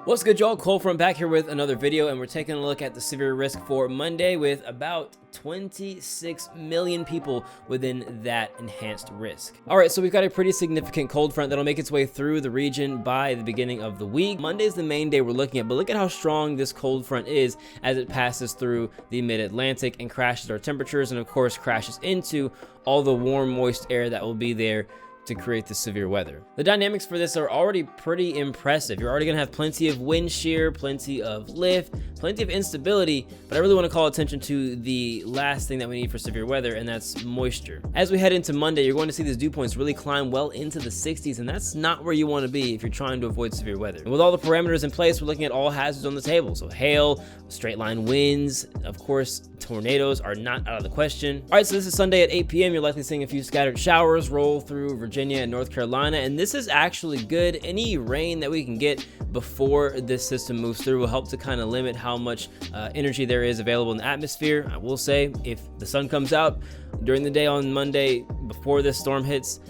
What's good, y'all? Cold Front back here with another video, and we're taking a look at the severe risk for Monday with about 26 million people within that enhanced risk. All right, so we've got a pretty significant cold front that'll make its way through the region by the beginning of the week. Monday's the main day we're looking at, but look at how strong this cold front is as it passes through the mid-Atlantic and crashes our temperatures, and of course crashes into all the warm, moist air that will be there to create the severe weather. The dynamics for this are already pretty impressive. You're already gonna have plenty of wind shear, plenty of lift, plenty of instability, but I really wanna call attention to the last thing that we need for severe weather, and that's moisture. As we head into Monday, you're going to see these dew points really climb well into the 60s, and that's not where you wanna be if you're trying to avoid severe weather. And with all the parameters in place, we're looking at all hazards on the table. So hail, straight line winds, of course, tornadoes are not out of the question. All right, so this is Sunday at 8 p.m. You're likely seeing a few scattered showers roll through Virginia and North Carolina, and this is actually good. Any rain that we can get before this system moves through will help to kind of limit how much energy there is available in the atmosphere. I will say, if the sun comes out during the day on Monday before this storm hits,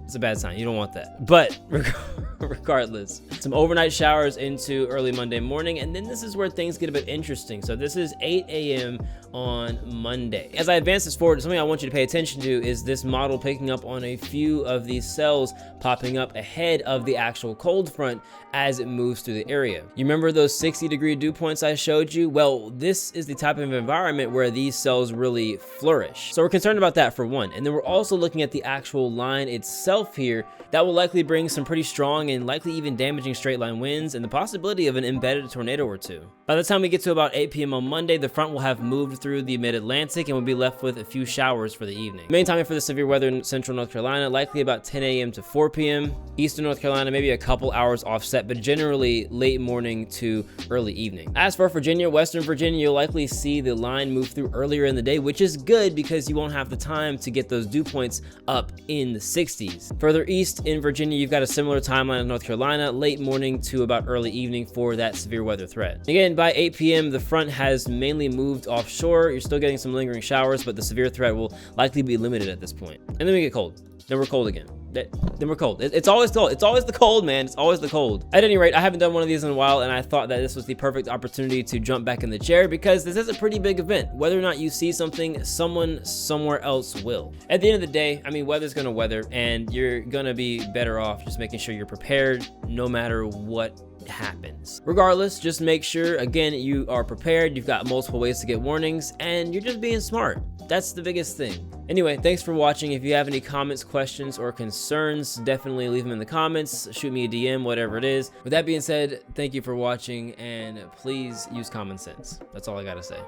it's a bad sign. You don't want that. But regardless, some overnight showers into early Monday morning, and then this is where things get a bit interesting. So this is 8 a.m. on Monday. As I advance this forward, something I want you to pay attention to is this model picking up on a few of these cells popping up ahead of the actual cold front as it moves through the area. You remember those 60-degree dew points I showed you? Well, this is the type of environment where these cells really flourish. So we're concerned about that for one. And then we're also looking at the actual line itself here. That will likely bring some pretty strong and likely even damaging straight line winds and the possibility of an embedded tornado or two. By the time we get to about 8 p.m. on Monday, the front will have moved through the mid-Atlantic and we'll be left with a few showers for the evening. Main timing for the severe weather in central North Carolina, likely about 10 a.m. to 4 p.m. Eastern North Carolina, maybe a couple hours offset, but generally late morning to early evening. As for Virginia, Western Virginia, you'll likely see the line move through earlier in the day, which is good because you won't have the time to get those dew points up in the 60s. Further east in Virginia, you've got a similar timeline in North Carolina, late morning to about early evening for that severe weather threat. Again, by 8 p.m., the front has mainly moved offshore. You're still getting some lingering showers, but the severe threat will likely be limited at this point. And then we get cold. Then we're cold again. Then we're cold. It's always cold. It's always the cold, man. It's always the cold. At any rate, I haven't done one of these in a while, and I thought that this was the perfect opportunity to jump back in the chair because this is a pretty big event. Whether or not you see something, someone somewhere else will. At the end of the day, I mean, weather's gonna weather, and you're gonna be better off just making sure you're prepared no matter what happens. Regardless, just make sure, again, you are prepared, you've got multiple ways to get warnings, and you're just being smart. That's the biggest thing. Anyway, thanks for watching. If you have any comments, questions, or concerns, definitely leave them in the comments. Shoot me a DM, whatever it is. With that being said, thank you for watching, and please use common sense. That's all I gotta say.